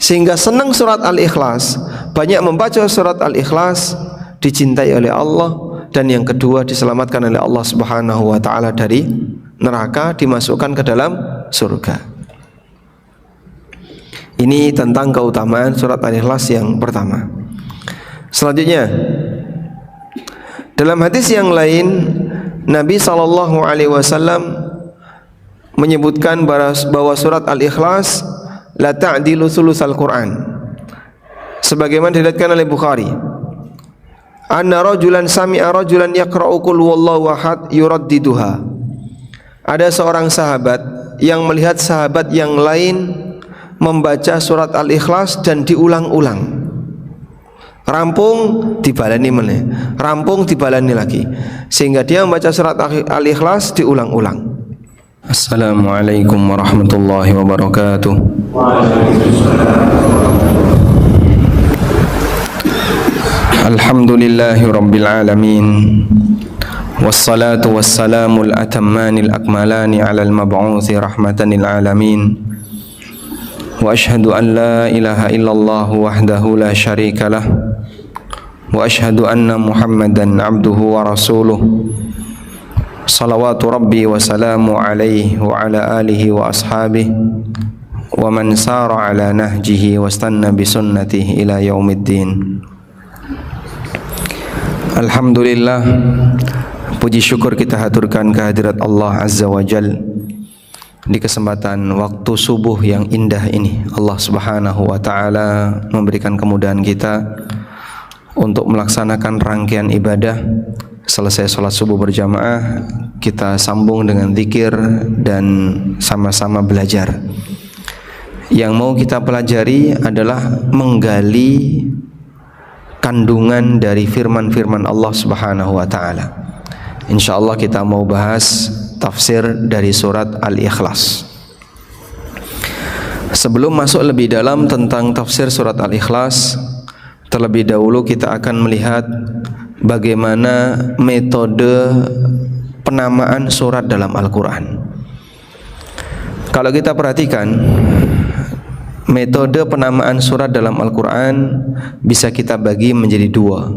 sehingga senang surat Al-Ikhlas, banyak membaca surat Al-Ikhlas, dicintai oleh Allah, dan yang kedua diselamatkan oleh Allah Subhanahu wa taala dari neraka, dimasukkan ke dalam surga. Ini tentang keutamaan surat Al-Ikhlas yang pertama. Selanjutnya, dalam hadis yang lain Nabi SAW menyebutkan bahwa surat Al-Ikhlas la ta'dilu thulutsal Quran, sebagaimana diriwayatkan oleh Bukhari, anna rajulan sami'a rajulan yaqra'u qul huwallahu ahad yuraddiduha. Ada seorang sahabat yang melihat sahabat yang lain membaca surat Al-Ikhlas dan diulang-ulang. Rampung dibalani meneh, rampung dibalani lagi, sehingga dia membaca surat Al-Ikhlas diulang-ulang. Assalamualaikum warahmatullahi wabarakatuh. Alhamdulillahi rabbil alamin, wassalatu wassalamul atammanil akmalani ala al-mab'uthi rahmatanil alamin. Wa ashhadu an la ilaha illallah wahdahu la syarika lah, wa ashhadu anna Muhammadan abduhu wa rasuluh. Salawatu rabbi wa salamu alaihi wa ala alihi wa ashabihi wa man sara ala nahjihi wa istanna bi sunnatihi ila yaumiddin. Alhamdulillah, puji syukur kita haturkan kehadirat Allah Azza wa Jal di kesempatan waktu subuh yang indah ini. Allah Subhanahu wa taala memberikan kemudahan kita untuk melaksanakan rangkaian ibadah. Selesai sholat subuh berjamaah, kita sambung dengan zikir dan sama-sama belajar. Yang mau kita pelajari adalah menggali kandungan dari firman-firman Allah Subhanahu wa taala. Insyaallah kita mau bahas tafsir dari surat Al-Ikhlas. Sebelum masuk lebih dalam tentang tafsir surat Al-Ikhlas, terlebih dahulu kita akan melihat bagaimana metode penamaan surat dalam Al-Quran. Kalau kita perhatikan, metode penamaan surat dalam Al-Quran bisa kita bagi menjadi dua.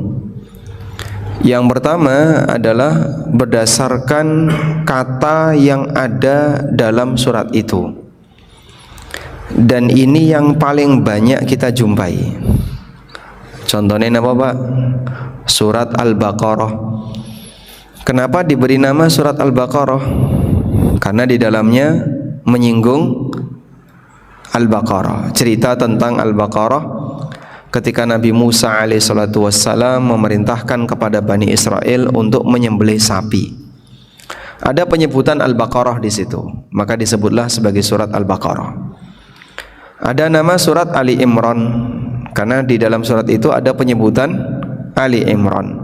Yang pertama adalah berdasarkan kata yang ada dalam surat itu, dan ini yang paling banyak kita jumpai. Contohnya apa Pak? Surat Al-Baqarah. Kenapa diberi nama surat Al-Baqarah? Karena di dalamnya menyinggung Al-Baqarah, cerita tentang Al-Baqarah ketika Nabi Musa alaihissalatu wassalam memerintahkan kepada Bani Israel untuk menyembelih sapi. Ada penyebutan Al-Baqarah di situ, maka disebutlah sebagai surat Al-Baqarah. Ada nama surat Ali Imran, karena di dalam surat itu ada penyebutan Ali Imran.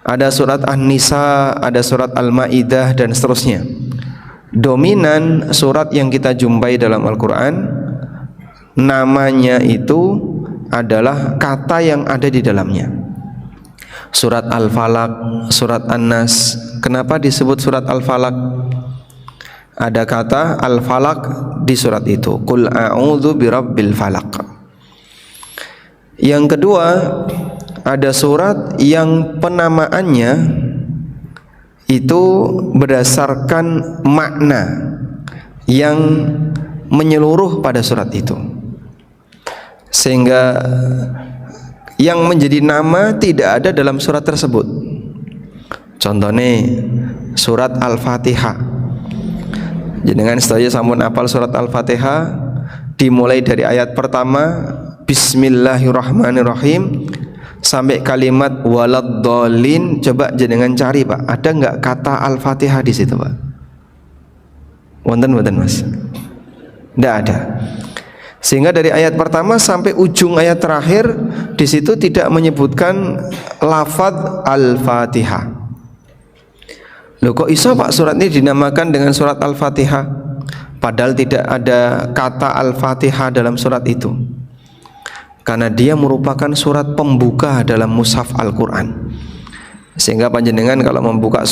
Ada surat An-Nisa, ada surat Al-Maidah, dan seterusnya. Dominan surat yang kita jumpai dalam Al-Quran, namanya itu adalah kata yang ada di dalamnya. Surat Al-Falaq, surat An-Nas. Kenapa disebut surat Al-Falaq? Ada kata Al-Falaq di surat itu. Qul a'udzu birabbil falaq. Yang kedua, ada surat yang penamaannya itu berdasarkan makna yang menyeluruh pada surat itu, sehingga yang menjadi nama tidak ada dalam surat tersebut. Contohnya surat Al-Fatihah. Jenengan sedaya sampun apal surat Al-Fatihah, dimulai dari ayat pertama Bismillahirrahmanirrahim sampai kalimat waladdallin. Coba jenengan cari Pak, ada enggak kata Al-Fatihah di situ Pak? Wonten Mas? Tidak ada. Sehingga dari ayat pertama sampai ujung ayat terakhir di situ tidak menyebutkan lafadz Al-Fatihah. Loh kok iso Pak surat ini dinamakan dengan surat Al-Fatihah? Padahal tidak ada kata Al-Fatihah dalam surat itu. Karena dia merupakan surat pembuka dalam mushaf Al-Quran. Sehingga panjenengan kalau membuka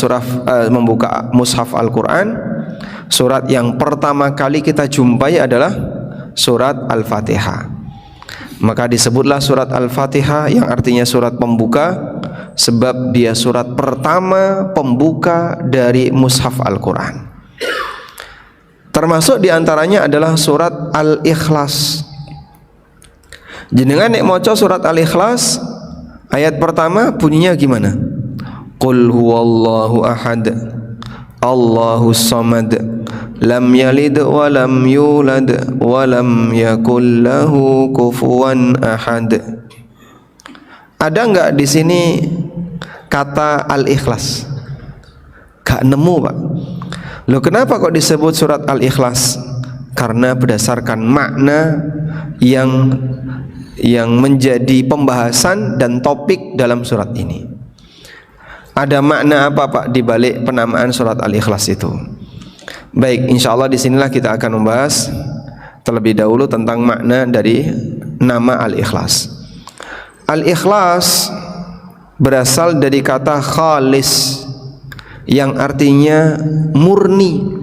mushaf Al-Quran, surat yang pertama kali kita jumpai adalah surat Al-Fatihah. Maka disebutlah surat Al-Fatihah yang artinya surat pembuka, sebab dia surat pertama pembuka dari mushaf Al-Quran. Termasuk diantaranya adalah surat Al-Ikhlas. Jenengan nek maca surat Al-Ikhlas, ayat pertama bunyinya gimana? Qul huwallahu ahad, Allahus samad, lam yalid wa lam yulad wa lam yakul lahu kufuwan ahad. Ada enggak di sini kata Al-Ikhlas? Gak nemu, Pak. Loh, kenapa kok disebut surat Al-Ikhlas? Karena berdasarkan makna yang menjadi pembahasan dan topik dalam surat ini. Ada makna apa, Pak, di balik penamaan surat Al-Ikhlas itu? Baik, insyaallah disinilah kita akan membahas terlebih dahulu tentang makna dari nama Al-Ikhlas. Al-Ikhlas berasal dari kata khalis yang artinya murni.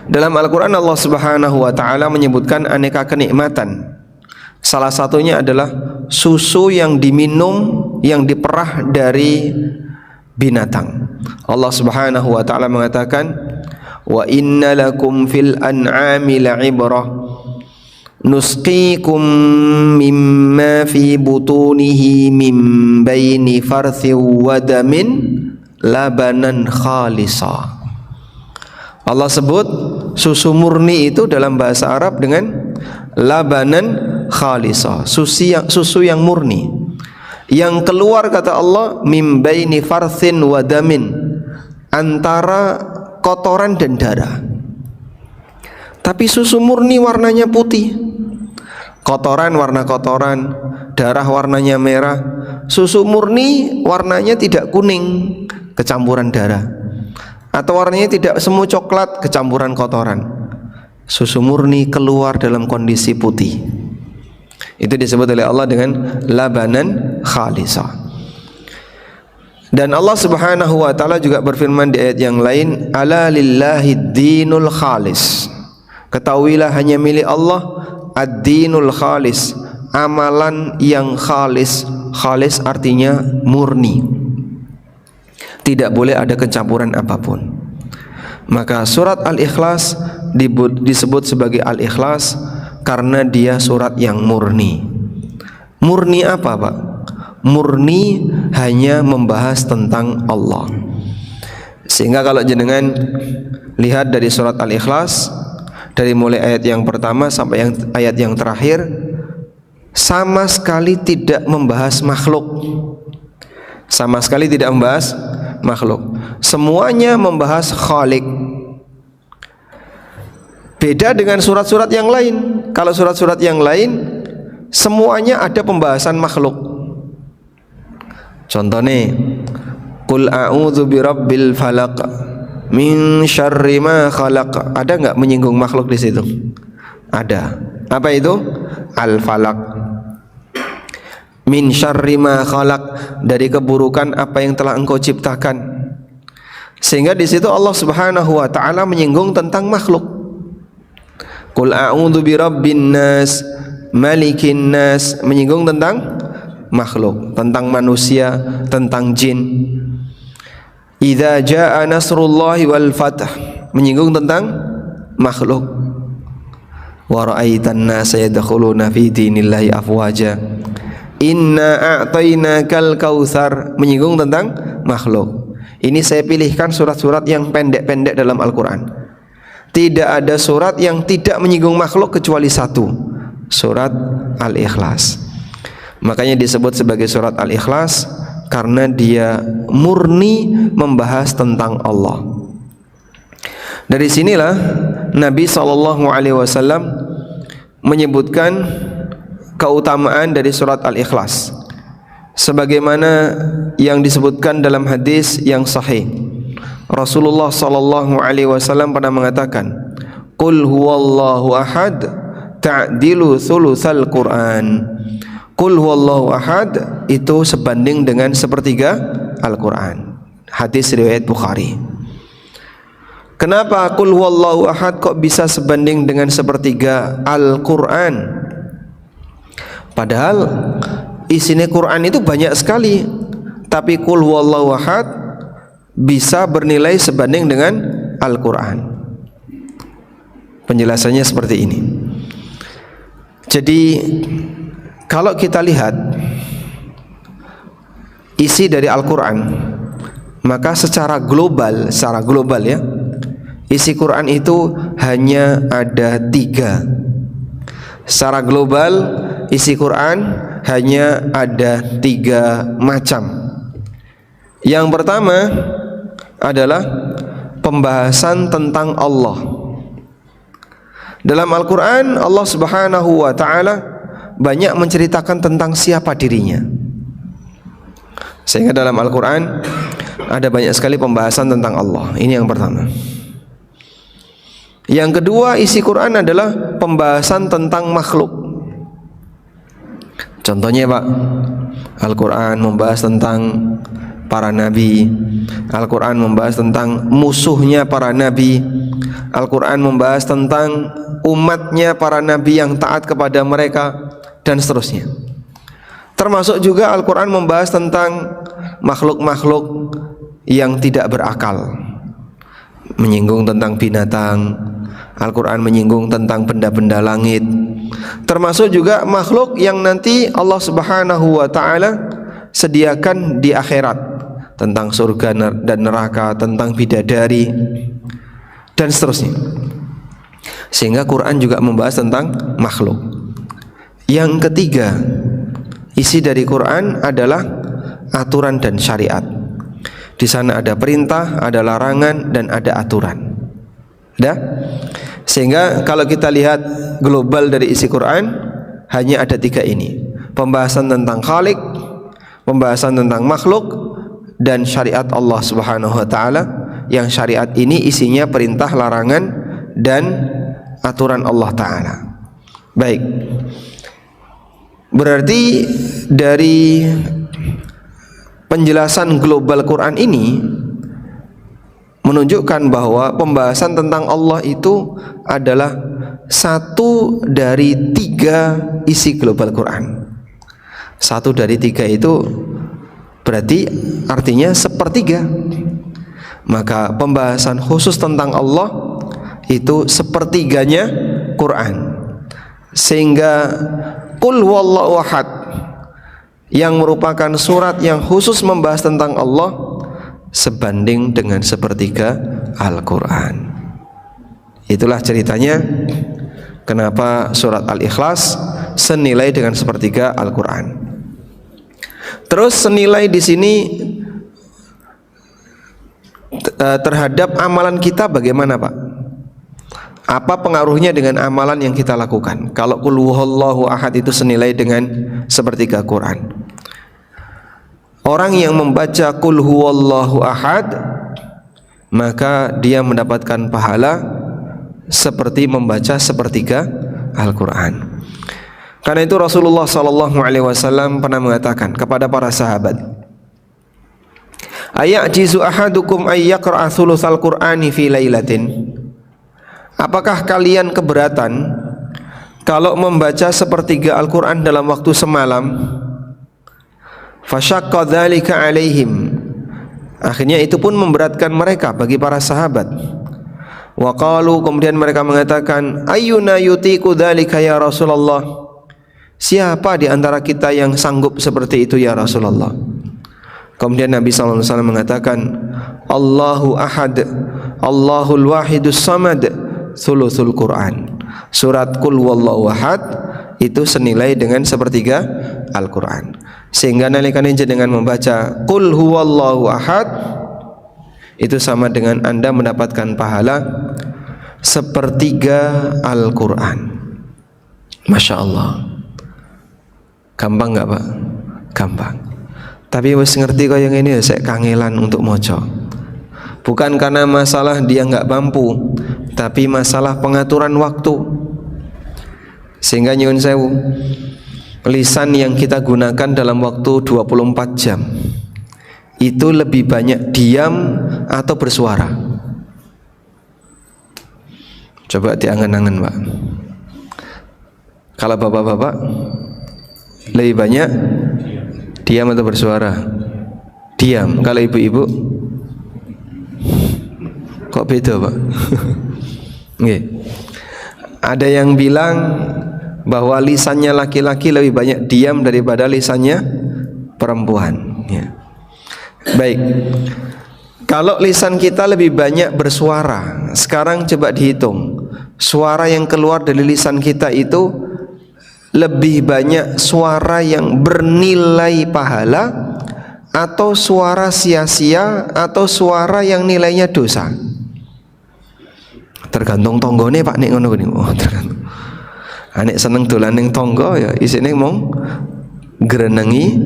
Dalam Al-Quran Allah Subhanahu wa ta'ala menyebutkan aneka kenikmatan. Salah satunya adalah susu yang diminum, yang diperah dari binatang. Allah Subhanahu wa ta'ala mengatakan, wa inna lakum fil an'ami la'ibrah nusqikum mimma fi butunihi mim baini farthi wa damin labanan khalisa. Allah sebut susu murni itu dalam bahasa Arab dengan labanan khalisa, susu yang murni, yang keluar kata Allah mim baini farthin wa damin, antara kotoran dan darah. Tapi susu murni warnanya putih, kotoran warna kotoran, darah warnanya merah. Susu murni warnanya tidak kuning kecampuran darah, atau warnanya tidak semu coklat kecampuran kotoran. Susu murni keluar dalam kondisi putih. Itu disebut oleh Allah dengan labanan khalisa. Dan Allah Subhanahu wa ta'ala juga berfirman di ayat yang lain, ala lillahi dinul khalis. Ketahuilah hanya milik Allah ad-dinul khalis, amalan yang khalis. Khalis artinya murni, tidak boleh ada kecampuran apapun. Maka surat Al-Ikhlas disebut sebagai Al-Ikhlas karena dia surat yang murni. Murni apa, Pak? Murni hanya membahas tentang Allah. Sehingga kalau jenengan lihat dari surat Al-Ikhlas, dari mulai ayat yang pertama sampai ayat yang terakhir, sama sekali tidak membahas makhluk. Sama sekali tidak membahas makhluk. Semuanya membahas Khalik. Beda dengan surat-surat yang lain. Kalau surat-surat yang lain semuanya ada pembahasan makhluk. Contohnya, Qul a'udzu birabbil falaq min syarri ma khalaq. Ada enggak menyinggung makhluk di situ? Ada. Apa itu? Al-falaq. Min syarri ma khalaq, dari keburukan apa yang telah engkau ciptakan. Sehingga di situ Allah Subhanahu wa ta'ala menyinggung tentang makhluk. Qul a'udzu birabbin nas malikin nas, menyinggung tentang makhluk, tentang manusia, tentang jin. Idza jaa nasrullahi wal fath, menyinggung tentang makhluk. Wa ra'aitan nasa yadkhuluna fi dinillahi afwaja. Inna a'tainakal kautsar, menyinggung tentang makhluk. Ini saya pilihkan surat-surat yang pendek-pendek dalam Al-Quran. Tidak ada surat yang tidak menyinggung makhluk kecuali satu, surat Al-Ikhlas. Makanya disebut sebagai surat Al-Ikhlas karena dia murni membahas tentang Allah. Dari sinilah Nabi SAW menyebutkan keutamaan dari surat Al-Ikhlas sebagaimana yang disebutkan dalam hadis yang sahih. Rasulullah SAW pernah mengatakan, Qul huwallahu ahad ta'dilu thulutsal Qur'an. Qul huwallahu ahad itu sebanding dengan sepertiga Al-Quran. Hadis riwayat Bukhari. Kenapa Qul huwallahu ahad kok bisa sebanding dengan sepertiga Al-Quran? Padahal isinya Quran itu banyak sekali, tapi qul huwallahu ahad bisa bernilai sebanding dengan Al-Quran. Penjelasannya seperti ini. Jadi kalau kita lihat isi dari Al-Quran, maka secara global ya, isi Quran itu hanya ada 3. Secara global isi Quran hanya ada 3 macam. Yang pertama adalah pembahasan tentang Allah. Dalam Al-Quran Allah Subhanahu wa ta'ala banyak menceritakan tentang siapa dirinya, sehingga dalam Al-Quran ada banyak sekali pembahasan tentang Allah. Ini yang pertama. Yang kedua, isi Quran adalah pembahasan tentang makhluk. Contohnya Pak, Al-Quran membahas tentang para nabi, Al-Quran membahas tentang musuhnya para nabi, Al-Quran membahas tentang umatnya para nabi yang taat kepada mereka, dan seterusnya. Termasuk juga Al-Quran membahas tentang makhluk-makhluk yang tidak berakal, menyinggung tentang binatang. Al-Quran menyinggung tentang benda-benda langit, termasuk juga makhluk yang nanti Allah Subhanahu wa ta'ala sediakan di akhirat, tentang surga dan neraka, tentang bidadari, dan seterusnya. Sehingga Quran juga membahas tentang makhluk. Yang ketiga, isi dari Quran adalah aturan dan syariat. Di sana ada perintah, ada larangan, dan ada aturan. Ada? Sehingga kalau kita lihat global dari isi Quran hanya ada 3 ini. Pembahasan tentang Khalik, pembahasan tentang makhluk, dan syariat Allah Subhanahu wa ta'ala. Yang syariat ini isinya perintah, larangan, dan aturan Allah ta'ala. Baik, berarti dari penjelasan global Quran ini menunjukkan bahwa pembahasan tentang Allah itu adalah satu dari 3 isi global Quran. 1 dari 3 itu berarti artinya 1/3. Maka pembahasan khusus tentang Allah itu 1/3-nya Quran. Sehingga qul huwallahu ahad yang merupakan surat yang khusus membahas tentang Allah sebanding dengan 1/3 Al-Quran. Itulah ceritanya kenapa surat Al-Ikhlas senilai dengan 1/3 Al-Quran. Terus senilai di sini terhadap amalan kita bagaimana Pak? Apa pengaruhnya dengan amalan yang kita lakukan? Kalau qul huwallahu ahad itu senilai dengan 1/3 Quran. Orang yang membaca qul huwallahu ahad, maka dia mendapatkan pahala seperti membaca 1/3 Al-Quran. Karena itu Rasulullah SAW pernah mengatakan kepada para sahabat, ayajizu ahadukum ayyaqra'a thulutsal Qur'ani fi lailatin. Apakah kalian keberatan kalau membaca 1/3 Al-Quran dalam waktu semalam? Fasyaqqa dzalika alaihim. Akhirnya itu pun memberatkan mereka, bagi para sahabat. Wa qalu, kemudian mereka mengatakan, ayyuna yutiqu dzalika ya Rasulullah? Siapa di antara kita yang sanggup seperti itu ya Rasulullah? Kemudian Nabi sallallahu alaihi wasallam mengatakan, Allahu ahad, Allahul wahidus samad, thuluthul Quran. Surat qul huwallahu ahad itu senilai dengan 1/3 Al-Quran. Sehingga nalikan jenengan membaca qul huwallahu ahad itu sama dengan Anda mendapatkan pahala 1/3 Al-Quran. Masya Allah. Gampang nggak Pak? Gampang. Tapi wis ngerti kok yang ini saya kangelan untuk moco. Bukan karena masalah dia nggak mampu, tapi masalah pengaturan waktu. Sehingga nyuwun sewu, lisan yang kita gunakan dalam waktu 24 jam itu lebih banyak diam atau bersuara? Coba diangan-angan Pak. Kalau bapak-bapak Lebih banyak diam atau bersuara? Diam. Kalau ibu-ibu? Kok beda, Pak? Nggih. Ada yang bilang bahwa lisannya laki-laki lebih banyak diam daripada lisannya perempuan, ya. Baik. Kalau lisan kita lebih banyak bersuara, sekarang coba dihitung. Suara yang keluar dari lisan kita itu lebih banyak suara yang bernilai pahala atau suara sia-sia atau suara yang nilainya dosa? Tergantung tonggone Pak nek ngono kuwi. Oh, tergantung. Anek seneng dolan ning tonggo ya isine mung grenengi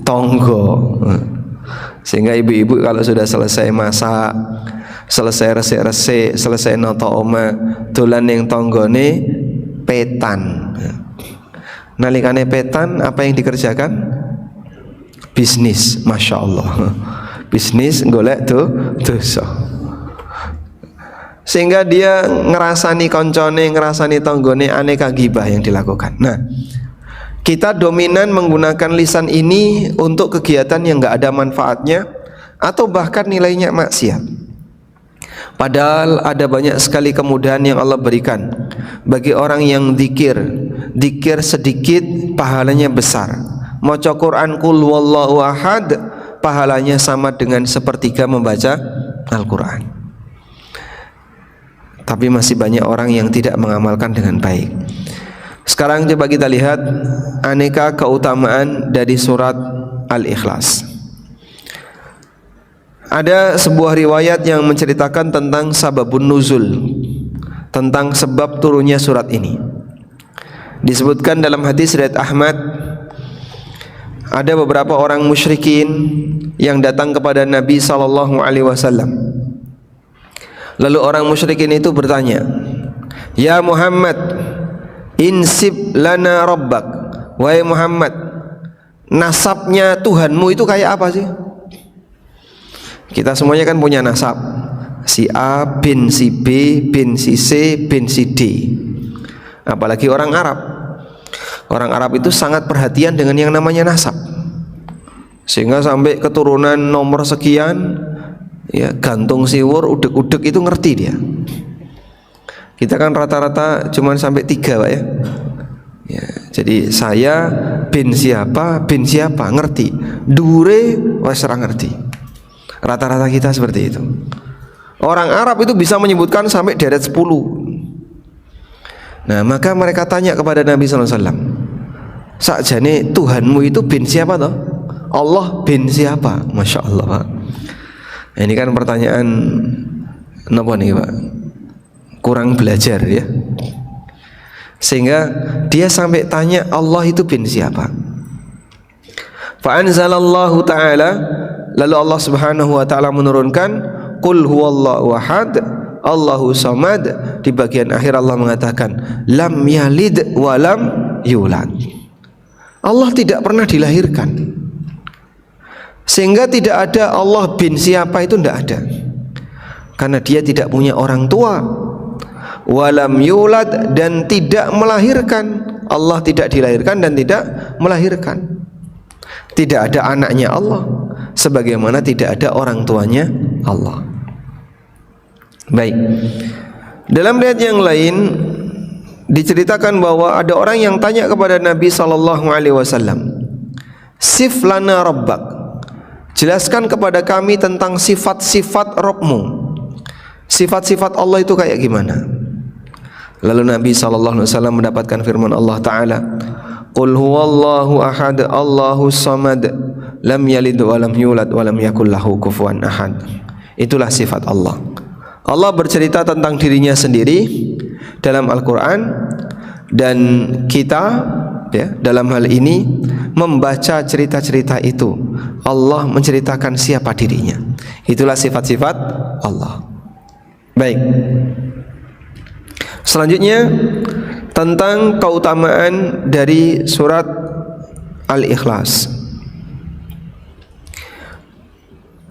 tonggo. Sehingga ibu-ibu kalau sudah selesai masak, selesai resik-resik, selesai noto oma, dolan ning tanggane petan. Nalikane petan apa yang dikerjakan? Bisnis, Masya Allah. Bisnis golek dosa. Sehingga dia ngerasani koncone, ngerasani tanggone, aneka gibah yang dilakukan. Nah, kita dominan menggunakan lisan ini untuk kegiatan yang nggak ada manfaatnya atau bahkan nilainya maksiat. Padahal ada banyak sekali kemudahan yang Allah berikan bagi orang yang zikir. Zikir sedikit pahalanya besar. Maca Quran Qul Huwallahu Ahad pahalanya sama dengan sepertiga membaca Al-Quran. Tapi masih banyak orang yang tidak mengamalkan dengan baik. Sekarang coba kita lihat aneka keutamaan dari surat Al-Ikhlas. Ada sebuah riwayat yang menceritakan tentang sababun nuzul, tentang sebab turunnya surat ini. Disebutkan dalam hadis riwayat Ahmad, ada beberapa orang musyrikin yang datang kepada Nabi SAW. Lalu orang musyrikin itu bertanya, "Ya Muhammad, insib lana rabbak." Wahai Muhammad, nasabnya Tuhanmu itu kayak apa sih? Kita semuanya kan punya nasab. Si A bin si B bin si C bin si D. Apalagi orang Arab. Orang Arab itu sangat perhatian dengan yang namanya nasab. Sehingga sampai keturunan nomor sekian, ya, gantung siwur, udek-udek itu ngerti dia. Kita kan rata-rata cuman sampai 3 Pak ya. Ya, jadi saya bin siapa ngerti. Dure wes ora ngerti. Rata-rata kita seperti itu. Orang Arab itu bisa menyebutkan sampai deret 10. Nah, maka mereka tanya kepada Nabi SAW, sakjane Tuhanmu itu bin siapa toh? Allah bin siapa? Masya Allah Pak. Ini kan pertanyaan napa nih Pak? Kurang belajar ya. Sehingga dia sampai tanya Allah itu bin siapa? Fa anzalallahu ta'ala, lalu Allah Subhanahu wa taala menurunkan Qul huwallahu ahad Allahu samad. Di bagian akhir Allah mengatakan lam yalid wa lam yulad. Allah tidak pernah dilahirkan. Sehingga tidak ada Allah bin siapa itu tidak ada. Karena dia tidak punya orang tua. Walam yulad, dan tidak melahirkan. Allah tidak dilahirkan dan tidak melahirkan. Tidak ada anaknya Allah, sebagaimana tidak ada orang tuanya Allah. Baik. Dalam riwayat yang lain diceritakan bahwa ada orang yang tanya kepada Nabi SAW, Sif lana rabbak, jelaskan kepada kami tentang sifat-sifat Rabbmu. Sifat-sifat Allah itu kayak gimana? Lalu Nabi SAW mendapatkan firman Allah Ta'ala, Qul huwallahu ahad Allahu samad lam yalid wa lam yulad wa lam yakul lahu kufuwan ahad. Itulah sifat Allah. Allah bercerita tentang dirinya sendiri dalam Al-Quran, dan kita ya, dalam hal ini membaca cerita-cerita itu. Allah menceritakan siapa dirinya. Itulah sifat-sifat Allah. Baik. Selanjutnya tentang keutamaan dari surat Al-Ikhlas.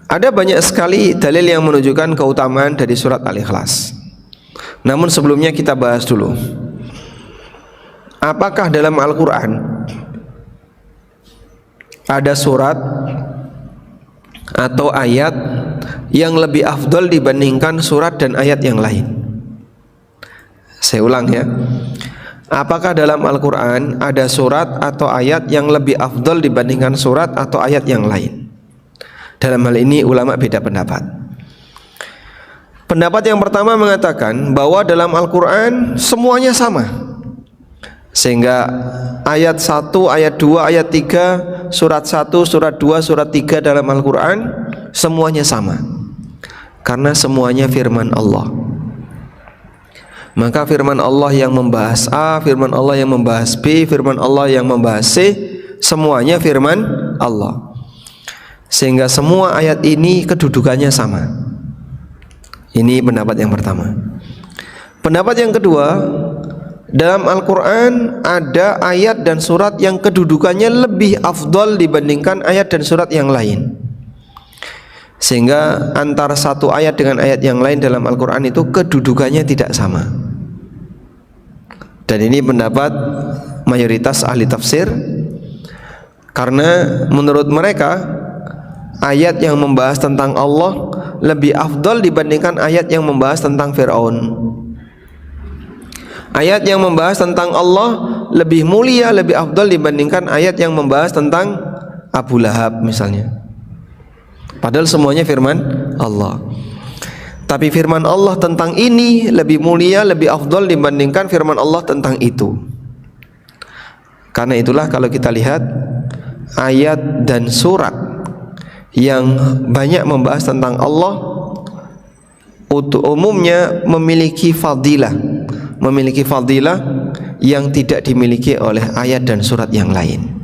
Ada banyak sekali dalil yang menunjukkan keutamaan dari surat Al-Ikhlas. Namun sebelumnya kita bahas dulu, apakah dalam Al-Quran ada surat atau ayat yang lebih afdol dibandingkan surat dan ayat yang lain. Saya ulang ya. Apakah dalam Al-Quran ada surat atau ayat yang lebih afdol dibandingkan surat atau ayat yang lain? Dalam hal ini ulama beda pendapat. Pendapat yang pertama mengatakan bahwa dalam Al-Quran semuanya sama, sehingga ayat 1, ayat 2, ayat 3, surat 1, surat 2, surat 3 dalam Al-Quran semuanya sama, karena semuanya firman Allah. Maka firman Allah yang membahas A, firman Allah yang membahas B, firman Allah yang membahas C, semuanya firman Allah. Sehingga semua ayat ini kedudukannya sama. Ini pendapat yang pertama. Pendapat yang kedua, dalam Al-Quran ada ayat dan surat yang kedudukannya lebih afdol dibandingkan ayat dan surat yang lain, sehingga antara satu ayat dengan ayat yang lain dalam Al-Quran itu kedudukannya tidak sama. Dan ini pendapat mayoritas ahli tafsir, karena menurut mereka ayat yang membahas tentang Allah lebih afdol dibandingkan ayat yang membahas tentang Fir'aun. Ayat yang membahas tentang Allah lebih mulia, lebih afdol dibandingkan ayat yang membahas tentang Abu Lahab misalnya. Padahal semuanya firman Allah. Tapi firman Allah tentang ini lebih mulia, lebih afdol dibandingkan firman Allah tentang itu. Karena itulah kalau kita lihat ayat dan surat yang banyak membahas tentang Allah umumnya memiliki fadilah yang tidak dimiliki oleh ayat dan surat yang lain.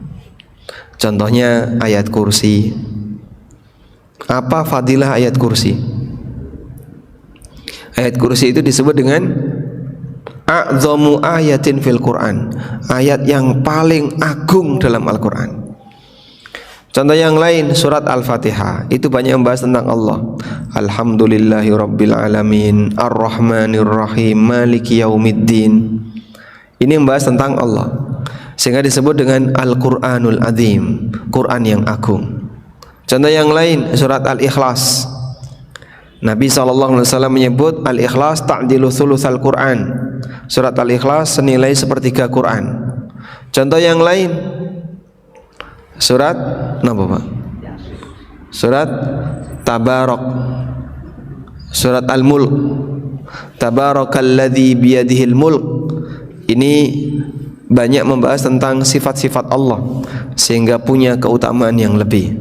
Contohnya ayat kursi. Apa fadilah ayat kursi? Ayat kursi itu disebut dengan a'zamu ayatin fil Quran, ayat yang paling agung dalam Al-Quran. Contoh yang lain, surat Al-Fatihah itu banyak membahas tentang Allah. Alhamdulillahi rabbil alamin, ar-rahmanir rahim, maliki yaumiddin. Ini membahas tentang Allah, sehingga disebut dengan Al-Quranul Azim, Quran yang agung. Contoh yang lain, surat Al-Ikhlas. Nabi SAW menyebut Al-Ikhlas ta'dilu thulutsal Quran. Surat Al-Ikhlas senilai sepertiga Quran. Contoh yang lain, surat apa Pak? Surat Tabarak, surat Al-Mulk, Tabarakalladzi biyadihil mulk. Ini banyak membahas tentang sifat-sifat Allah, sehingga punya keutamaan yang lebih.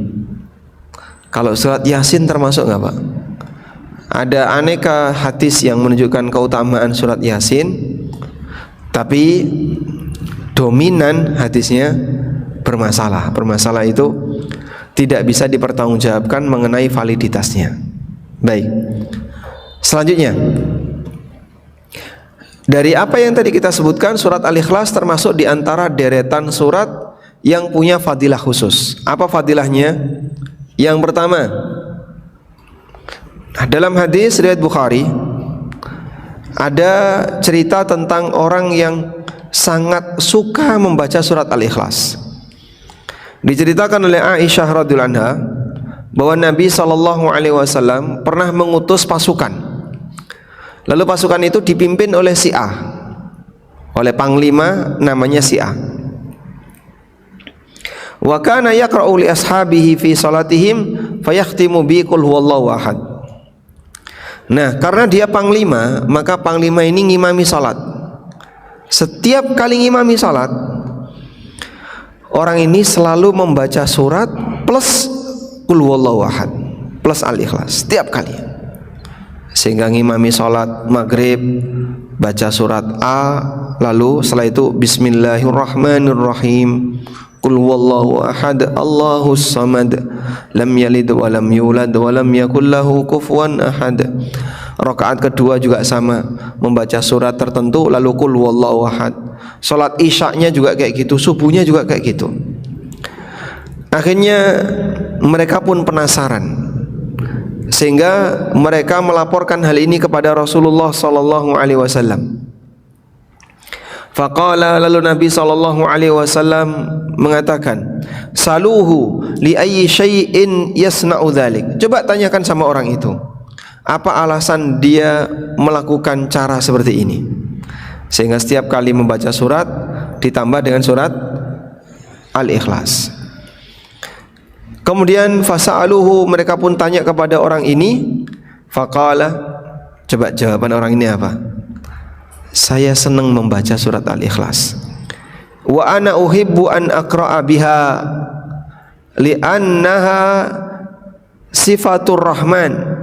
Kalau surat Yasin termasuk nggak Pak? Ada aneka hadis yang menunjukkan keutamaan surat Yasin, tapi dominan hadisnya bermasalah. Bermasalah itu tidak bisa dipertanggungjawabkan mengenai validitasnya. Baik. Selanjutnya, dari apa yang tadi kita sebutkan, surat Al-Ikhlas termasuk di antara deretan surat yang punya fadilah khusus. Apa fadilahnya? Yang pertama, dalam hadis riwayat Bukhari ada cerita tentang orang yang sangat suka membaca surat Al-Ikhlas. Diceritakan oleh Aisyah radhiyallahu anha bahwa Nabi SAW pernah mengutus pasukan. Lalu pasukan itu dipimpin oleh si A, oleh panglima namanya si A. Wa kana yaqra'u li ashabihi fi salatihim fayakhtimu bi qul huwallahu ahad. Nah, karena dia panglima, maka panglima ini ngimami salat. Setiap kali ngimami salat, orang ini selalu membaca surat plus qul huwallahu ahad plus Al-Ikhlas setiap kali. Sehingga ngimami salat maghrib baca surat A, lalu setelah itu bismillahirrahmanirrahim, qul huwallahu ahad Allahus samad lam yalid wa lam yulad wa lam yakul lahu kufuwan ahad. Rakaat kedua juga sama, membaca surat tertentu lalu qul huwallahu ahad. Salat isyaknya juga kayak gitu, subuhnya juga kayak gitu. Akhirnya mereka pun penasaran, sehingga mereka melaporkan hal ini kepada Rasulullah sallallahu alaihi wasallam. Faqala, lalu Nabi sallallahu alaihi wasallam mengatakan, Saluhu li ayyi syai'in yasna'u dzalik. Coba tanyakan sama orang itu, apa alasan dia melakukan cara seperti ini, sehingga setiap kali membaca surat ditambah dengan surat Al-Ikhlas. Kemudian fasa'aluhu, mereka pun tanya kepada orang ini. Faqala, coba jawaban orang ini apa? Saya senang membaca surat Al-Ikhlas. Wa ana uhibbu an aqra'a biha li'annaha sifatur rahman.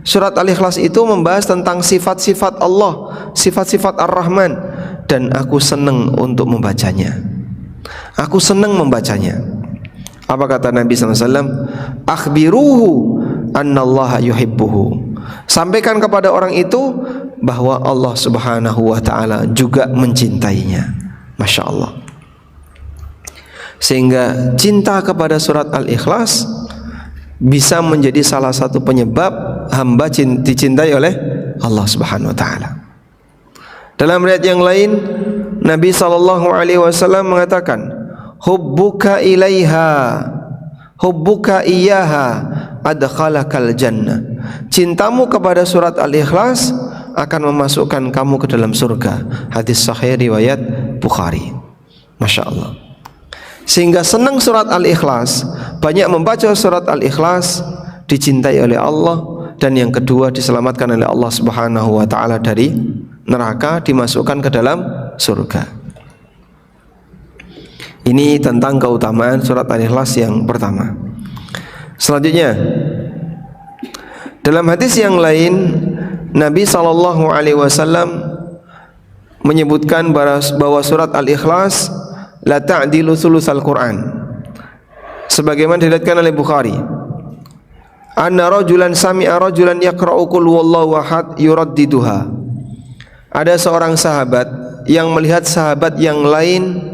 Surat Al-Ikhlas itu membahas tentang sifat-sifat Allah, sifat-sifat Ar-Rahman, dan aku senang untuk membacanya. Aku senang membacanya. Apa kata Nabi SAW? Akhbiruhu annallaha yuhibbuhu. Sampaikan kepada orang itu bahwa Allah Subhanahu wa ta'ala juga mencintainya. Masya Allah. Sehingga cinta kepada surat Al-Ikhlas bisa menjadi salah satu penyebab hamba dicintai oleh Allah Subhanahu wa ta'ala. Dalam riwayat yang lain, Nabi SAW mengatakan, hubbuka ilaiha, hubbuka iyaha adkhalakal jannah. Cintamu kepada surat Al-Ikhlas akan memasukkan kamu ke dalam surga. Hadis sahih riwayat Bukhari. Masya Allah. Sehingga senang surat Al-Ikhlas, banyak membaca surat Al-Ikhlas, dicintai oleh Allah, dan yang kedua diselamatkan oleh Allah Subhanahu wa ta'ala dari neraka, dimasukkan ke dalam surga. Ini tentang keutamaan surat Al-Ikhlas yang pertama. Selanjutnya, dalam hadis yang lain, Nabi SAW menyebutkan bahwa surat Al-Ikhlas la ta'dilu thulutsal Quran. Sebagaimana diriwayatkan oleh Bukhari, anna rajulan sami'a rajulan yaqra'u qul huwallahu ahad yuraddiduha. Ada seorang sahabat yang melihat sahabat yang lain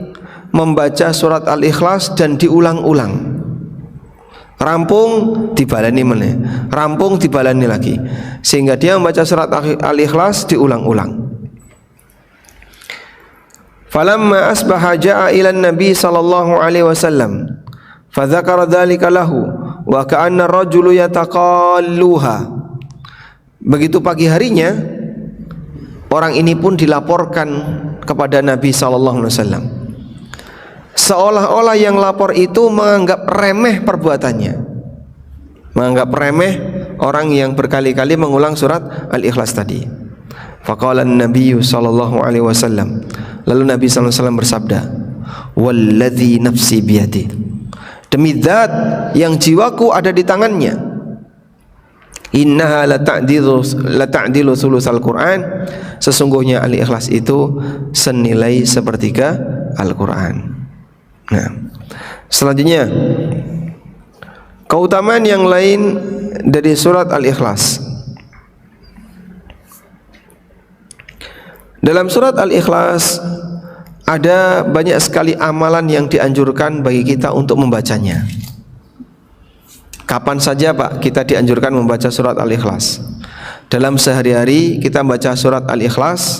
membaca surat Al-Ikhlas dan diulang-ulang. Rampung dibalani meneh, rampung dibalani lagi, sehingga dia membaca surat Al-Ikhlas diulang-ulang. Falamma asbaha jaa ila Nabi sallallahu alaihi wasallam fa dzakara dzalika lahu wa ka'anna ar-rajulu yataqalluha. Begitu pagi harinya, orang ini pun dilaporkan kepada Nabi sallallahu alaihi wasallam. Seolah-olah yang lapor itu menganggap remeh perbuatannya, menganggap remeh orang yang berkali-kali mengulang surat Al-Ikhlas tadi. Faqala an-nabiy sallallahu alaihi wasallam, lalu Nabi sallallahu alaihi wasallam bersabda, walladzi nafsi biyadi, demi zat yang jiwaku ada di tangannya, innaha la ta'dilu thulutsal Quran, sesungguhnya Al-Ikhlas itu senilai sepertiga Al-Quran. Nah, selanjutnya keutamaan yang lain dari surat Al-Ikhlas. Dalam surat Al-Ikhlas ada banyak sekali amalan yang dianjurkan bagi kita untuk membacanya. Kapan saja Pak kita dianjurkan membaca surat Al-Ikhlas? Dalam sehari-hari kita baca surat Al-Ikhlas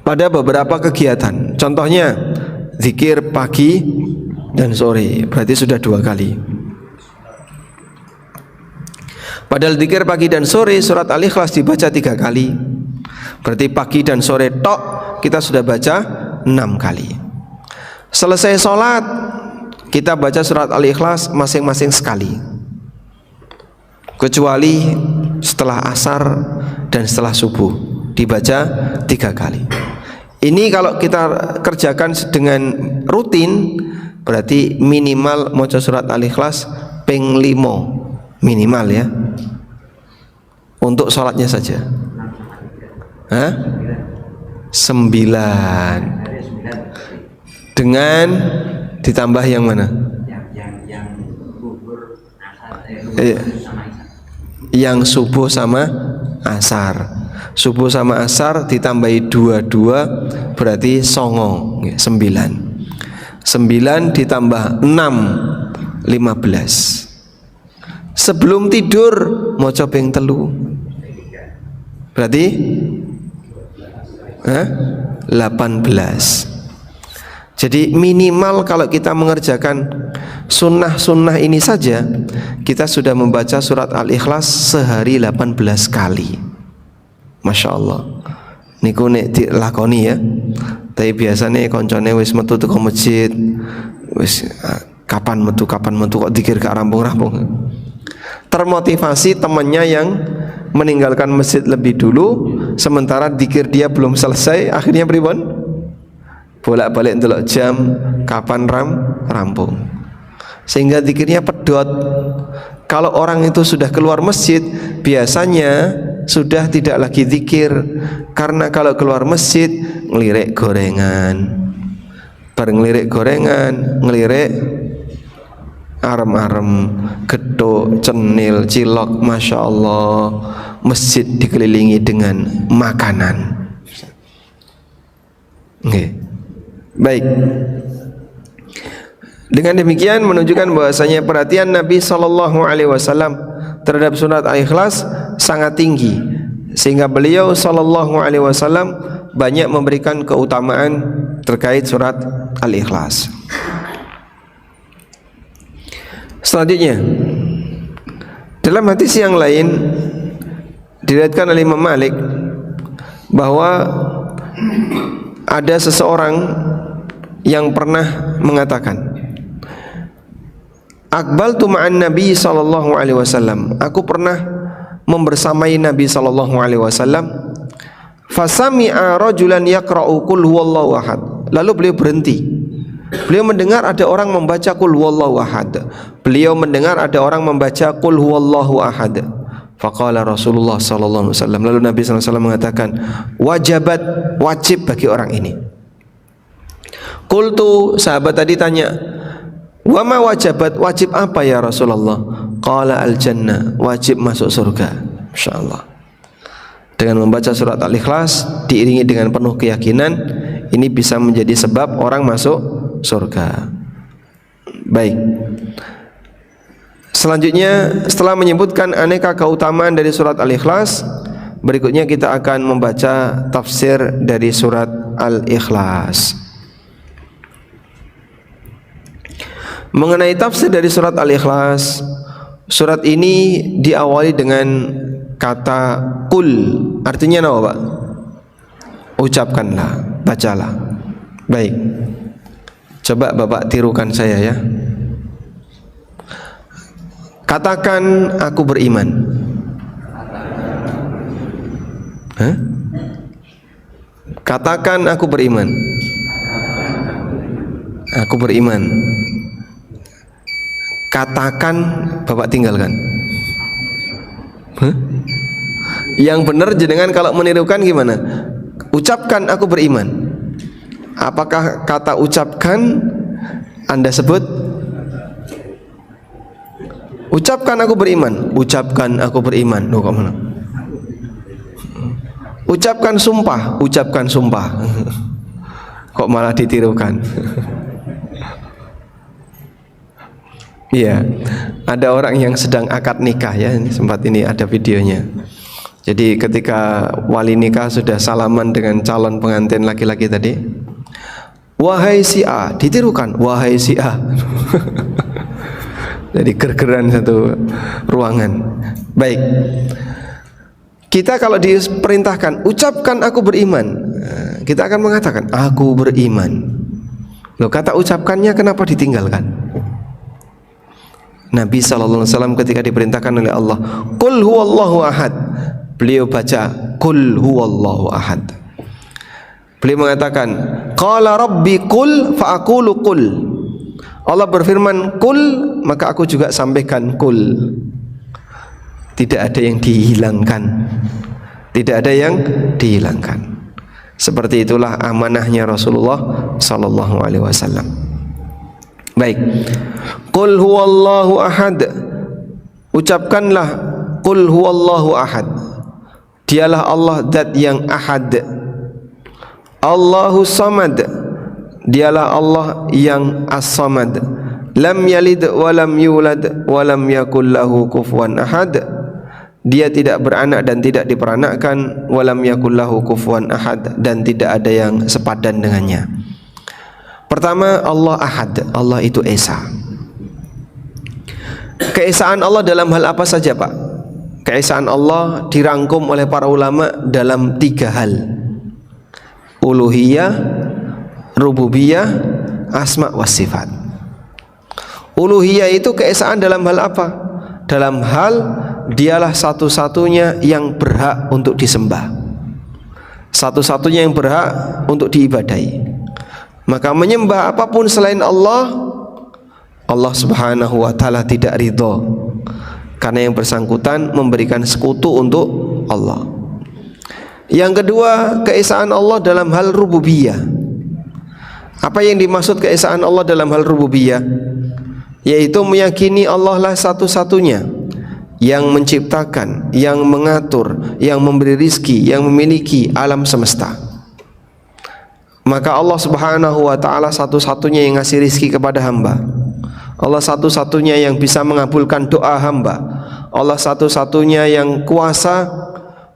pada beberapa kegiatan. Contohnya zikir pagi dan sore, berarti sudah 2 kali. Padahal zikir pagi dan sore surat Al-Ikhlas dibaca 3 kali, berarti pagi dan sore tok kita sudah baca 6 kali. Selesai sholat kita baca surat Al-Ikhlas masing-masing sekali, kecuali setelah asar dan setelah subuh dibaca 3 kali. Ini kalau kita kerjakan dengan rutin, berarti minimal maca surat Al-Ikhlas ping 5 minimal ya, untuk sholatnya saja. 9 dengan ditambah yang mana? Yang subuh sama asar. Subuh sama asar ditambahi 2 berarti 9. 9 ditambah 6 15. Sebelum tidur maca ping 3 berarti 18. Jadi minimal kalau kita mengerjakan sunnah-sunnah ini saja, kita sudah membaca surat Al-Ikhlas sehari 18 kali. Masya Allah. Niku nek dilakoni ya. Tapi biasanya koncone wis metu teko masjid, wis kapan metu kok dikir gak rampung-rampung. Termotivasi temannya yang meninggalkan masjid lebih dulu, sementara dikir dia belum selesai, akhirnya pripun? Bolak-balik ndelok jam kapan rampung. Sehingga dikirnya pedot. Kalau orang itu sudah keluar masjid, biasanya sudah tidak lagi zikir, karena kalau keluar masjid ngelirik gorengan, bareng ngelirik gorengan, ngelirik arem-arem, gedhok, cenil, cilok, masya Allah, masjid dikelilingi dengan makanan. Okay. Baik. Dengan demikian menunjukkan bahwasanya perhatian Nabi Sallallahu Alaihi Wasallam terhadap surat Al-Ikhlas sangat tinggi, sehingga beliau Sallallahu Alaihi Wasallam banyak memberikan keutamaan terkait surat Al-Ikhlas. Selanjutnya, dalam hadis yang lain diriwayatkan oleh Imam Malik bahwa ada seseorang yang pernah mengatakan, Aqbaltu ma'an Nabi sallallahu alaihi wasallam. Aku pernah membersamai Nabi sallallahu alaihi wasallam. Fasami'a rajulan yaqra'u qul huwallahu ahad. Lalu beliau berhenti. Beliau mendengar ada orang membaca qul huwallahu ahad. Beliau mendengar ada orang membaca qul huwallahu ahad. Faqala Rasulullah sallallahu alaihi wasallam. Lalu Nabi sallallahu alaihi wasallam mengatakan, wajabat, wajib bagi orang ini. Qultu, sahabat tadi tanya, wa ma wajabat, wajib apa ya Rasulullah? Qala al-jannah, wajib masuk surga. Insyaallah. Dengan membaca surat Al-Ikhlas diiringi dengan penuh keyakinan, ini bisa menjadi sebab orang masuk surga. Baik. Selanjutnya, setelah menyebutkan aneka keutamaan dari surat Al-Ikhlas, berikutnya kita akan membaca tafsir dari surat Al-Ikhlas. Mengenai tafsir dari surat Al-Ikhlas, surat ini diawali dengan kata qul. Artinya apa, Pak? Ucapkanlah, bacalah. Baik. Coba Bapak tirukan saya ya. Katakan aku beriman. Hah? Katakan aku beriman. Aku beriman. Katakan, Bapak tinggalkan. Huh? Yang benar jenengan kalau menirukan gimana? Ucapkan aku beriman. Apakah kata ucapkan Anda sebut? Ucapkan aku beriman. Ucapkan aku beriman. Loh, kok mana? Ucapkan sumpah. Ucapkan sumpah. Kok malah ditirukan? Iya, ada orang yang sedang akad nikah ya, sempat ini ada videonya. Jadi ketika wali nikah sudah salaman dengan calon pengantin laki-laki tadi, wahai si A, ditirukan, wahai si A. Jadi gergeran satu ruangan. Baik, kita kalau diperintahkan ucapkan aku beriman, kita akan mengatakan aku beriman. Loh, kata ucapkannya kenapa ditinggalkan? Nabi SAW ketika diperintahkan oleh Allah, Qul huwallahu ahad, beliau baca Qul huwallahu ahad. Beliau mengatakan, Qala rabbi qul fa'aqulu qul. Allah berfirman qul, maka aku juga sampaikan qul. Tidak ada yang dihilangkan. Tidak ada yang dihilangkan. Seperti itulah amanahnya Rasulullah sallallahu alaihi wasallam. Baik. Qul huwallahu ahad. Ucapkanlah qul huwallahu ahad. Dialah Allah zat yang ahad. Allahu samad. Dialah Allah yang as-samad. Lam yalid wa lam yulad wa lam yakul lahu kufuwan ahad. Dia tidak beranak dan tidak diperanakkan, wa lam yakul lahu kufuwan ahad, dan tidak ada yang sepadan dengannya. Pertama, Allah Ahad, Allah itu Esa. Keesaan Allah dalam hal apa saja, Pak? Keesaan Allah dirangkum oleh para ulama dalam 3 hal: uluhiyah, rububiyah, asma wa sifat. Uluhiyah itu keesaan dalam hal apa? Dalam hal dialah satu-satunya yang berhak untuk disembah, satu-satunya yang berhak untuk diibadahi. Maka menyembah apapun selain Allah, Allah Subhanahu wa ta'ala tidak ridho, karena yang bersangkutan memberikan sekutu untuk Allah. Yang kedua, keesaan Allah dalam hal rububiyah. Apa yang dimaksud keesaan Allah dalam hal rububiyah? Yaitu meyakini Allah lah satu-satunya yang menciptakan, yang mengatur, yang memberi rizki, yang memiliki alam semesta. Maka Allah Subhanahu wa ta'ala satu-satunya yang ngasih rizki kepada hamba. Allah satu-satunya yang bisa mengabulkan doa hamba. Allah satu-satunya yang kuasa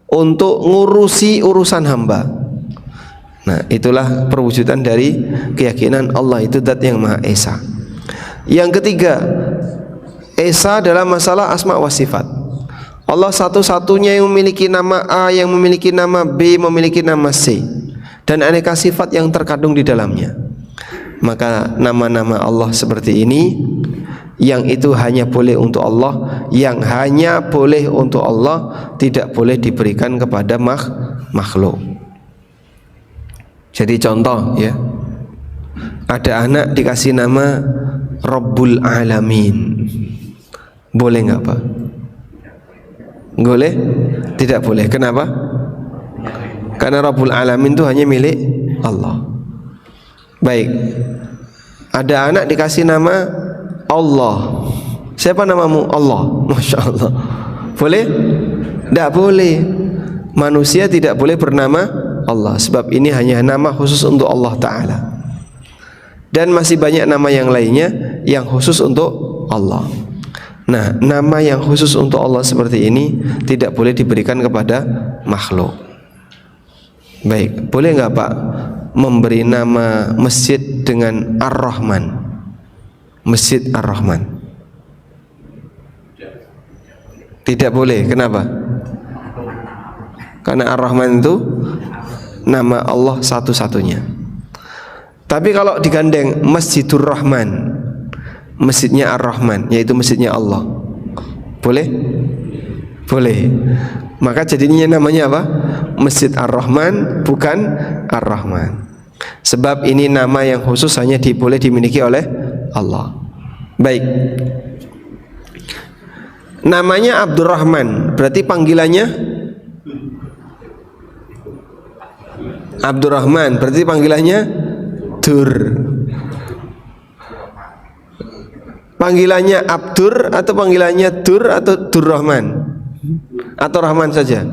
untuk ngurusi urusan hamba. Nah, itulah perwujudan dari keyakinan Allah itu zat yang Maha Esa. Yang ketiga, Esa dalam masalah asma wa sifat. Allah satu-satunya yang memiliki nama A, yang memiliki nama B, memiliki nama C, dan aneka sifat yang terkandung di dalamnya. Maka nama-nama Allah seperti ini, yang itu hanya boleh untuk Allah, yang hanya boleh untuk Allah, tidak boleh diberikan kepada makhluk. Jadi contoh ya, ada anak dikasih nama Rabbul Alamin, boleh nggak Pak? Boleh? Tidak boleh. Kenapa? Karena Rabbul Alamin itu hanya milik Allah. Baik, ada anak dikasih nama Allah. Siapa namamu? Allah. Masya Allah. Boleh? Tidak boleh. Manusia tidak boleh bernama Allah, sebab ini hanya nama khusus untuk Allah Ta'ala. Dan masih banyak nama yang lainnya yang khusus untuk Allah. Nah, nama yang khusus untuk Allah seperti ini tidak boleh diberikan kepada makhluk. Baik, boleh nggak Pak memberi nama masjid dengan Ar-Rahman? Masjid Ar-Rahman. Tidak boleh. Kenapa? Karena Ar-Rahman itu nama Allah satu-satunya. Tapi kalau digandeng Masjidur Rahman, masjidnya Ar-Rahman, yaitu masjidnya Allah, boleh? Boleh. Maka jadinya namanya apa? Masjid Ar-Rahman, bukan Ar-Rahman. Sebab ini nama yang khusus hanya boleh dimiliki oleh Allah. Baik. Namanya Abdurrahman, berarti panggilannya Abdurrahman, berarti panggilannya Dur. Panggilannya Abdur atau panggilannya Dur atau Durrahman? Atau Rahman saja?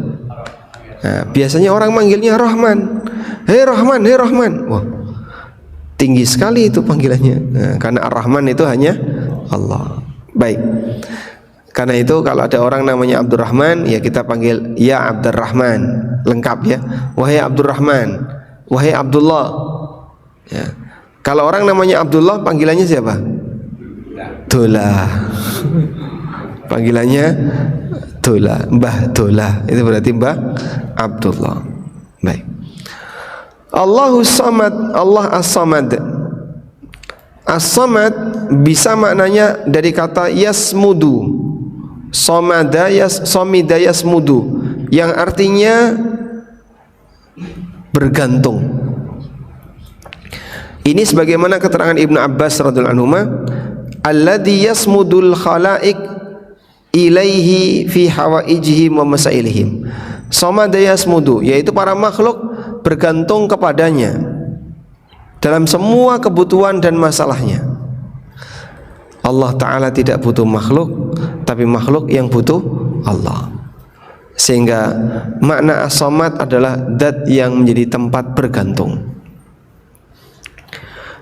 Nah, biasanya orang manggilnya Rahman. Hei Rahman, hei Rahman. Wah, tinggi sekali itu panggilannya. Nah, karena Ar-Rahman itu hanya Allah. Baik. Karena itu kalau ada orang namanya Abdurrahman, ya kita panggil ya Abdurrahman, lengkap ya. Wahai Abdurrahman, wahai Abdullah. Ya. Kalau orang namanya Abdullah, panggilannya siapa? Dola. Panggilannya Dola, Mbah Dola. Itu berarti Mbah Abdullah. Baik. Allahus Samad, Allah As-Samad. As-Samad bisa maknanya dari kata yasmudu. Somada somida yasmudu, yang artinya bergantung. Ini sebagaimana keterangan Ibnu Abbas radhiyallahu anhu, alladzi yasmudul khalaik ilaihi fi hawaijihim wa masailihim. Somada yasmudu, yaitu para makhluk bergantung kepadanya dalam semua kebutuhan dan masalahnya. Allah Ta'ala tidak butuh makhluk, tapi makhluk yang butuh Allah. Sehingga makna As-Samad adalah zat yang menjadi tempat bergantung.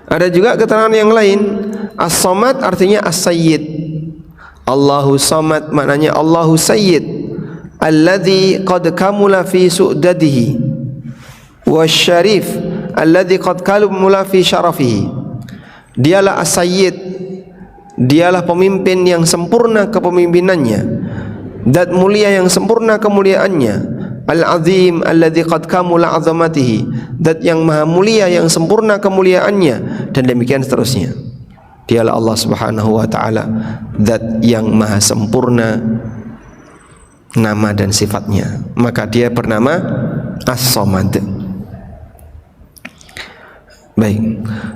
Ada juga keterangan yang lain, As-Samad artinya As-Sayyid. Allahu Samad maknanya Allahu Sayyid, alladzi qad kamula fi su'dadihi, wasyarif alladzi qad kamula fi syarafihi. Dialah as-sayyid, dialah pemimpin yang sempurna kepemimpinannya, zat mulia yang sempurna kemuliaannya, al-azim alladzi qad kamula 'azamatihi, zat yang maha mulia yang sempurna kemuliaannya, dan demikian seterusnya. Dialah Allah Subhanahu wa taala, zat yang maha sempurna nama dan sifatnya, maka dia bernama As-Samad. Baik,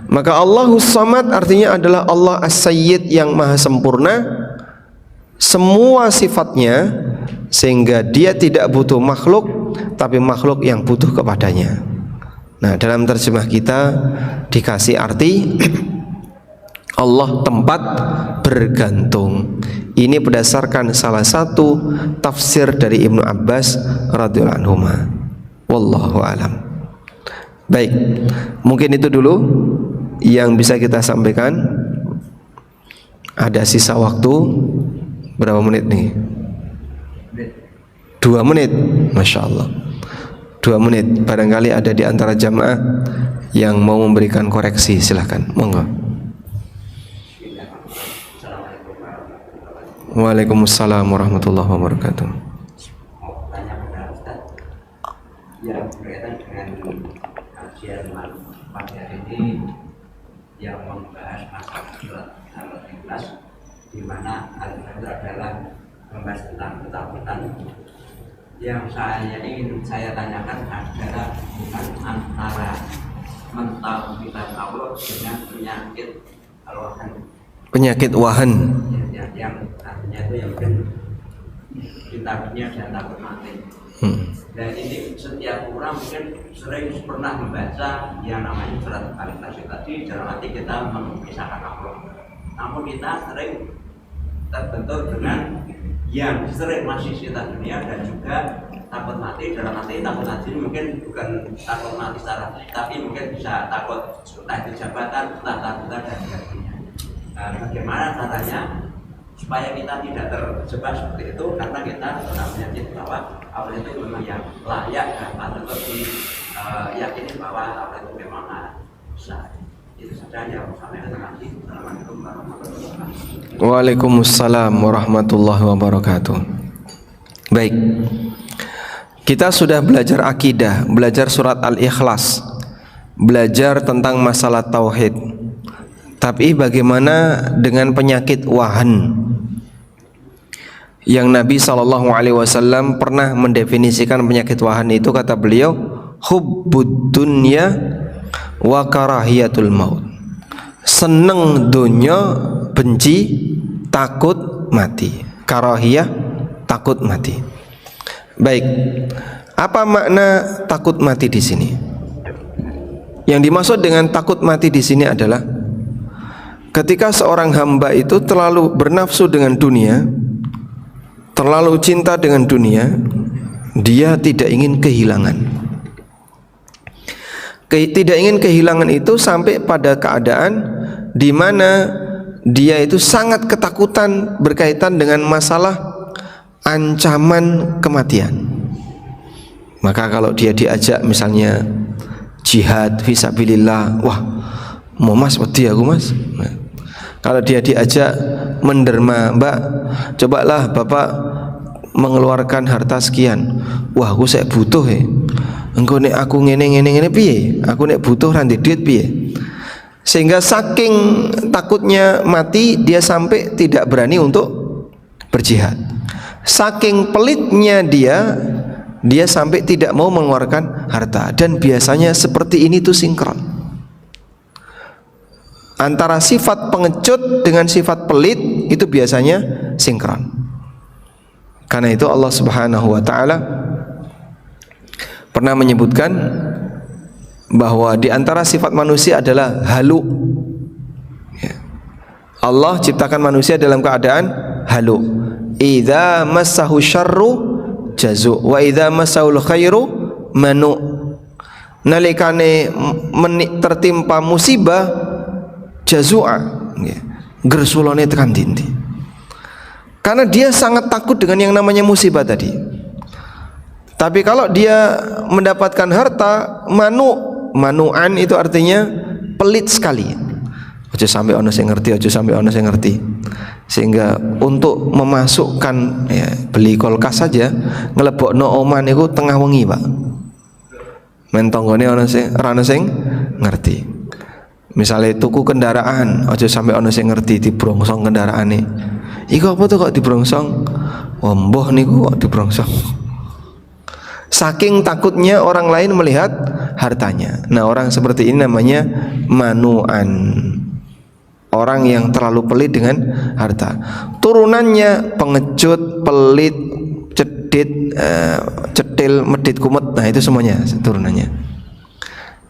maka Allahus Samad artinya adalah Allah As-Sayyid yang maha sempurna semua sifatnya, sehingga dia tidak butuh makhluk, tapi makhluk yang butuh kepadanya. Nah, dalam terjemah kita dikasih arti Allah tempat bergantung. Ini berdasarkan salah satu tafsir dari Ibnu Abbas radhiyallahu anhu. Wallahu alam. Baik, mungkin itu dulu yang bisa kita sampaikan. Ada sisa waktu berapa menit nih? 2 menit, Masya Allah. 2 menit. Barangkali ada di antara jamaah yang mau memberikan koreksi, silahkan. Monggo. Waalaikumsalam warahmatullahi wabarakatuh. Mau tanya pada Ustaz yang berkaitan dengan kajian pagi hari ini yang membahas masalah surat Al-Ikhlas, di mana Al-Ikhlas adalah membahas tentang ketakutan. Yang ingin saya tanyakan adalah bukan antara mentauhidkan Allah dengan penyakit al-wahan. Penyakit wahan. Yang artinya itu yang mungkin kitabnya dan takut mati. Dan ini setiap orang mungkin sering pernah membaca yang namanya surat Al-Ikhlas tadi, dalam arti kita memisahkan Allah. Namun kita sering terbentur dengan yang sering masih kita dunia dan juga takut mati. Dalam arti takut mati mungkin bukan takut mati secara, tapi mungkin bisa takut entah di jabatan, entah takut dan sebagainya. Bagaimana caranya supaya kita tidak terjebak seperti itu, karena kita pernah menyakit bahwa Allah itu memang yang layak dan patut diyakini bahwa Allah itu memang bisa. Itu saja yang kami terima kasih. Assalamualaikum warahmatullahi wabarakatuh. Waalaikumsalam warahmatullahi wabarakatuh. Baik, kita sudah belajar akidah, belajar surat Al-Ikhlas, belajar tentang masalah tauhid. Tapi bagaimana dengan penyakit wahan? Yang Nabi SAW pernah mendefinisikan penyakit wahan itu, kata beliau, hubbud dunya wa karahiyatul maut. Seneng dunya, benci, takut mati. Karahiyah, takut mati. Baik, apa makna takut mati di sini? Yang dimaksud dengan takut mati di sini adalah ketika seorang hamba itu terlalu bernafsu dengan dunia, terlalu cinta dengan dunia, dia tidak ingin kehilangan. Tidak ingin kehilangan itu sampai pada keadaan di mana dia itu sangat ketakutan berkaitan dengan masalah ancaman kematian. Maka kalau dia diajak misalnya jihad fisabilillah, wah, mau mas wedi aku mas. Nah, kalau dia diajak menderma, mbak, cobalah bapak mengeluarkan harta sekian. Wah, aku saya butuh ya. Engko nek aku ngene piye? Aku nek butuh ranti duit piye? Sehingga saking takutnya mati, dia sampai tidak berani untuk berjihad. Saking pelitnya dia sampai tidak mau mengeluarkan harta. Dan biasanya seperti ini tuh sinkron. Antara sifat pengecut dengan sifat pelit itu biasanya sinkron. Karena itu Allah Subhanahu wa taala pernah menyebutkan bahwa di antara sifat manusia adalah halu. Allah ciptakan manusia dalam keadaan halu. Idza massahu syarru jazu wa idza massahul khairu manu. Nalikane tertimpa musibah jazua, gersulone tekan dindi. Karena dia sangat takut dengan yang namanya musibah tadi. Tapi kalau dia mendapatkan harta, manu'an itu artinya pelit sekali. Aja sampai ono sing ngerti, aja sampai ono sing ngerti. Sehingga untuk memasukkan ya, beli kulkas saja ngelebokno omah niku tengah wengi, Pak. Men tanggane ono sing ora ono sing ngerti. Misalnya tuku kendaraan, aja sampai ono sing ngerti dibrongsong kendaraane. Iku apa tuh kok dibrongsong? Oh, mbah niku kok dibrongsong. Saking takutnya orang lain melihat hartanya. Nah, orang seperti ini namanya manu'an. Orang yang terlalu pelit dengan harta. Turunannya pengecut, pelit, cedit, cetil, medit, kumet. Nah, itu semuanya turunannya.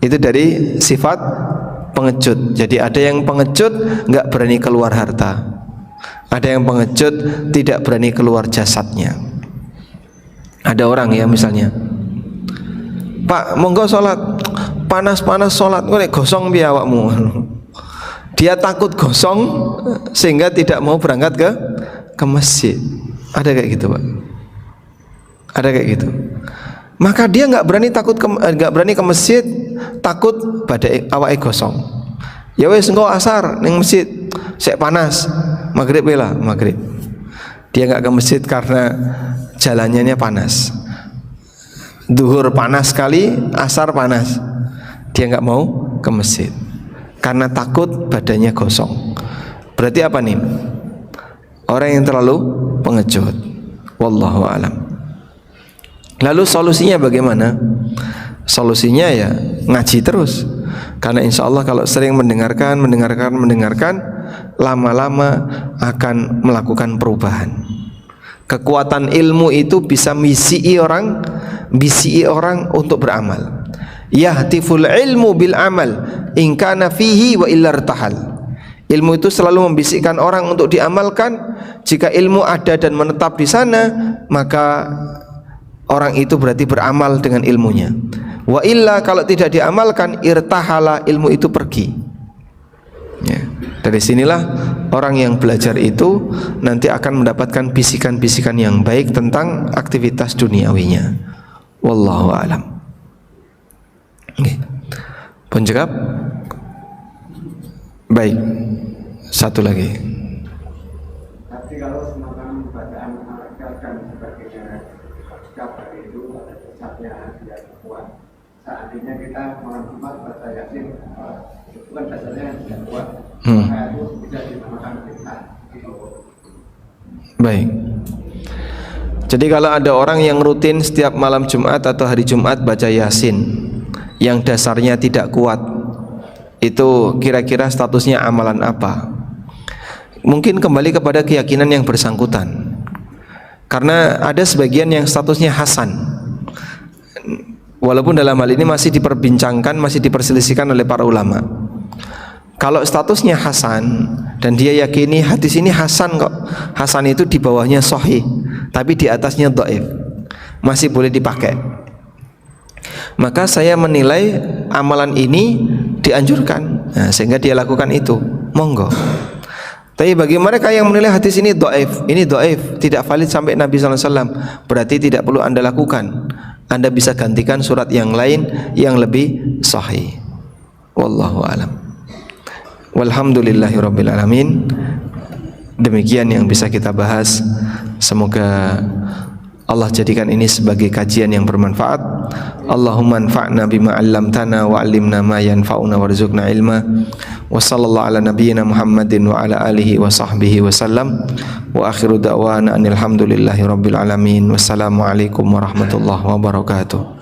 Itu dari sifat pengecut. Jadi ada yang pengecut nggak berani keluar harta. Ada yang pengecut tidak berani keluar jasadnya. Ada orang ya misalnya, Pak, monggo sholat, panas-panas sholat, gue gosong piye awakmu. Dia takut gosong sehingga tidak mau berangkat ke masjid. Ada kayak gitu, Pak. Ada kayak gitu. Maka dia nggak berani ke masjid, takut badai awake gosong. Ya wes engko asar ning masjid, sek panas, maghrib lah, maghrib. Dia nggak ke masjid karena jalannya panas. Duhur panas sekali, asar panas. Dia nggak mau ke masjid karena takut badannya gosong. Berarti apa nih? Orang yang terlalu pengecut. Wallahu a'lam. Lalu solusinya bagaimana? Solusinya ya ngaji terus. Karena insya Allah kalau sering mendengarkan, lama-lama akan melakukan perubahan. Kekuatan ilmu itu bisa bisi orang untuk beramal. Yahtiful ilmu bil amal in kana fihi wa illa irtahal. Ilmu itu selalu membisikkan orang untuk diamalkan. Jika ilmu ada dan menetap di sana, maka orang itu berarti beramal dengan ilmunya. Wa illa, kalau tidak diamalkan, irtahala, ilmu itu pergi. Ya. Dari sinilah orang yang belajar itu nanti akan mendapatkan bisikan-bisikan yang baik tentang aktivitas duniawinya. Wallahu a'lam. Okay. Pun jawab. Baik. Satu lagi. Tapi kalau semacam bacaan al-Qur'an dan sebagainya kabar itu pada pusatnya dia kuat. Seandainya kita malam Jumat baca Yasin, itu kan dasarnya tidak kuat. Maka itu bisa dinamakan bid'ah. Baik. Jadi kalau ada orang yang rutin setiap malam Jumat atau hari Jumat baca Yasin yang dasarnya tidak kuat, itu kira-kira statusnya amalan apa? Mungkin kembali kepada keyakinan yang bersangkutan. Karena ada sebagian yang statusnya hasan. Walaupun dalam hal ini masih diperbincangkan, masih diperselisihkan oleh para ulama. Kalau statusnya hasan dan dia yakini hadis ini hasan kok. Hasan itu di bawahnya sahih, tapi di atasnya dhaif. Masih boleh dipakai. Maka saya menilai amalan ini dianjurkan. Nah, sehingga dia lakukan itu. Monggo. Tapi bagi mereka yang menilai hadis ini dhaif, tidak valid sampai Nabi SAW, berarti tidak perlu Anda lakukan. Anda bisa gantikan surat yang lain yang lebih sahih. Wallahu a'lam. Walhamdulillahirabbil alamin. Demikian yang bisa kita bahas. Semoga Allah jadikan ini sebagai kajian yang bermanfaat. Allahumma anfa'na bima 'allamtana wa 'allimna ma yanfa'una warzuqna ilma. Wa sallallahu ala nabiyyina Muhammadin wa ala alihi wa sahbihi wa sallam. Wa akhiru da'wana anil hamdulillahi rabbil alamin. Wassalamu alaikum warahmatullahi wabarakatuh.